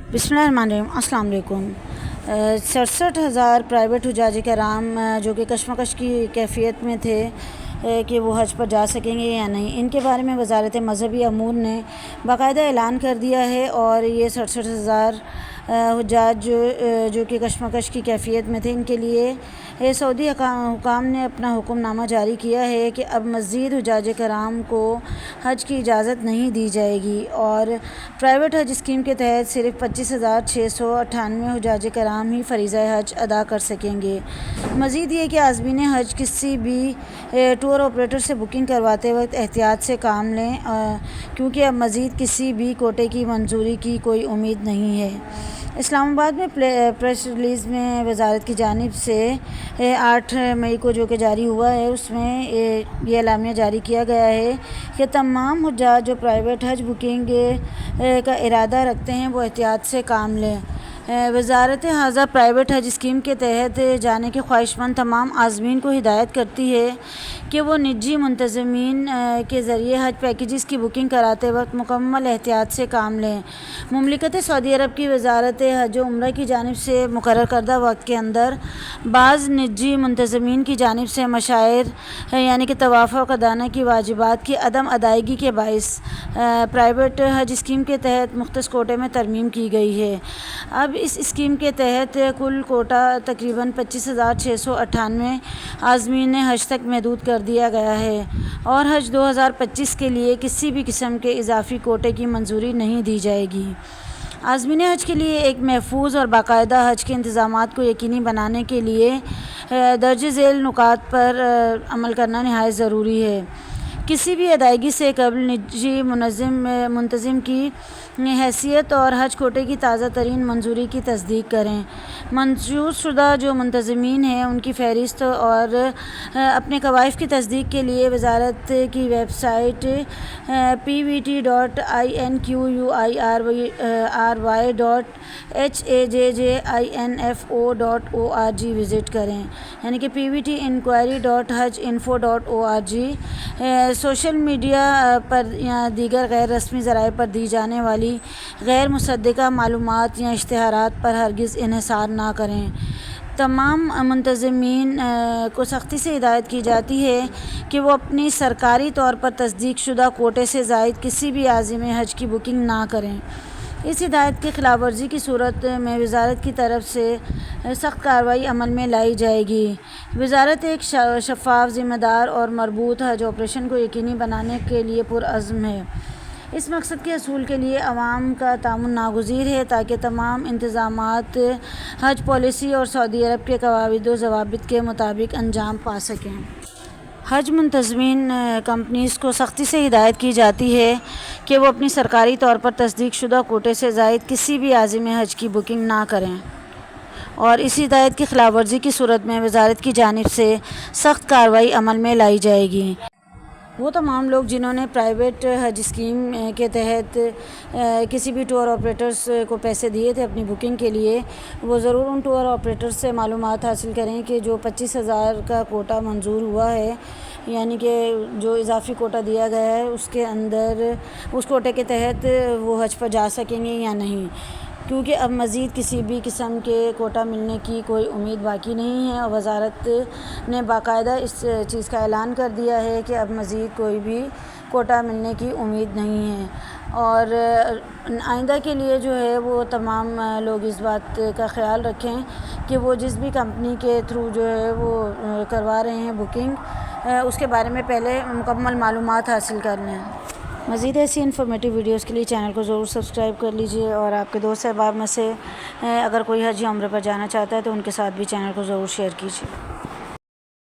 बिस्मिल्लाहिर्रहमानिर्रहीम। अस्सलाम वालेकुम। 67,000 प्राइवेट हुज्जाज कराम जो कि कशमकश की कैफियत में थे कि वो हज पर जा सकेंगे या नहीं, इनके बारे में वज़ारत मज़हबी अमूर ने बाकायदा ऐलान कर दिया है। और ये 67,000 हुज्जाज जो कि कशमकश की कैफियत में थे, इनके लिए सऊदी हुकाम ने अपना हुक्मनामा जारी किया है कि अब मज़ीद हुज्जाज कराम को हज की इजाज़त नहीं दी जाएगी। और प्राइवेट हज स्कीम के तहत सिर्फ 25,698 हुज्जाज कराम ही फ़रीज़ा हज अदा कर सकेंगे। मज़ीद ये कि आज़मीन हज किसी भी टूर ऑपरेटर से बुकिंग करवाते वक्त एहतियात से काम लें, क्योंकि अब मज़ीद किसी भी कोटे की मंजूरी की कोई उम्मीद नहीं है। इस्लामाबाद में प्रेस रिलीज़ में वज़ारत की जानिब से 8 मई को जो कि जारी हुआ है, उसमें ये एलामिया जारी किया गया है कि तमाम हुज्जाज जो प्राइवेट हज बुकिंग का इरादा रखते हैं वो एहतियात से काम लें। वज़ारत हाज़ा प्राइवेट हज स्कीम के तहत जाने के ख्वाहिशमंद तमाम आज़मीन को हिदायत करती है कि वो निजी मुंतज़मीन के ज़रिए हज पैकेजेस की बुकिंग कराते वक्त मुकम्मल एहतियात से काम लें। मुमलिकत सऊदी अरब की वज़ारत हज व उम्रा की जानिब से मुकर्रर करदा वक्त के अंदर बाज़ निजी मुंतज़मीन की जानिब से मशाइर यानी कि तवाफ़ व क़दाना की वाजिबात की अदम अदायगी के बाइस प्राइवेट हज स्कीम के तहत मुख्तस कोटे में तरमीम की गई है। अब इस स्कीम के तहत कुल कोटा तकरीबन 25,698 आज़मीन हज तक महदूद कर दिया गया है और हज 2025 के लिए किसी भी किस्म के इजाफ़ी कोटे की मंजूरी नहीं दी जाएगी। आज़मीन हज के लिए एक महफूज और बाकायदा हज के इंतज़ामात को यकीनी बनाने के लिए दर्ज झेल नुकात पर अमल करना नहायत ज़रूरी है। किसी भी अदायगी से कबल निजी मुंतज़िम की हैसियत और हज कोटे की ताज़ा तरीन मंजूरी की तस्दीक करें। मंजूर शुदा जो मुंतज़मीन हैं उनकी फ़हरिस्त और अपने कवाइफ की तस्दीक के लिए वज़ारत की वेबसाइट pvt.inquiry.hajjinfo.org विज़िट करें, यानी कि pvt.inquiry.hajinfo.org। सोशल मीडिया पर या दीगर गैर रस्मी ज़राए पर दी जाने वाली गैर मुसद्दिक़ा मालूमात या इश्तिहारात पर हरगिज़ इन्हिसार ना करें। तमाम मुंतज़मीन को सख्ती से हिदायत की जाती है कि वो अपनी सरकारी तौर पर तस्दीक शुदा कोटे से ज़ायद किसी भी आज़िम हज की बुकिंग ना करें। इस हिदायत की खिलाफ वर्जी की सूरत में वज़ारत की तरफ से सख्त कार्रवाई अमल में लाई जाएगी। वज़ारत एक शफ़ाफ, ज़िम्मेदार और मरबूत हज ऑपरेशन को यकीनी बनाने के लिए पुरअज़्म है। इस मकसद के हसूल के लिए अवाम का तामुन नागुज़ीर है ताकि तमाम इंतज़ामात हज पॉलिसी और सऊदी अरब के कवायद व ज़वाबित के मुताबिक अंजाम पा सकें। हज मुंतज़मीन कंपनीज़ को सख्ती से हिदायत की जाती है कि वो अपनी सरकारी तौर पर तस्दीक शुदा कोटे से ज़ायद किसी भी आज़िम हज की बुकिंग ना करें और इस हिदायत की खिलाफ वर्जी की सूरत में वज़ारत की जानिब से सख्त कार्रवाई अमल में लाई जाएगी। वो तमाम लोग जिन्होंने प्राइवेट हज स्कीम के तहत किसी भी टूर ऑपरेटर्स को पैसे दिए थे अपनी बुकिंग के लिए, वो ज़रूर उन टूर ऑपरेटर्स से मालूमात हासिल करें कि जो 25,000 का कोटा मंजूर हुआ है, यानी कि जो इजाफ़ी कोटा दिया गया है, उसके अंदर उस कोटे के तहत वो हज पर जा सकेंगे या नहीं, क्योंकि अब मज़ीद किसी भी किस्म के कोटा मिलने की कोई उम्मीद बाकी नहीं है। और वज़ारत ने बाकायदा इस चीज़ का ऐलान कर दिया है कि अब मज़ीद कोई भी कोटा मिलने की उम्मीद नहीं है। और आइंदा के लिए जो है वो तमाम लोग इस बात का ख़याल रखें कि वो जिस भी कंपनी के थ्रू जो है वो करवा रहे हैं बुकिंग, उसके बारे में पहले मुकम्मल मालूमात हासिल कर लें। मज़ीद ऐसी इन्फॉर्मेटिव वीडियोज़ के लिए चैनल को ज़रूर सब्सक्राइब कर लीजिए और आपके दोस्त अहबाब में से अगर कोई हज या उम्रा पर जाना चाहता है तो उनके साथ भी चैनल को ज़रूर शेयर कीजिए।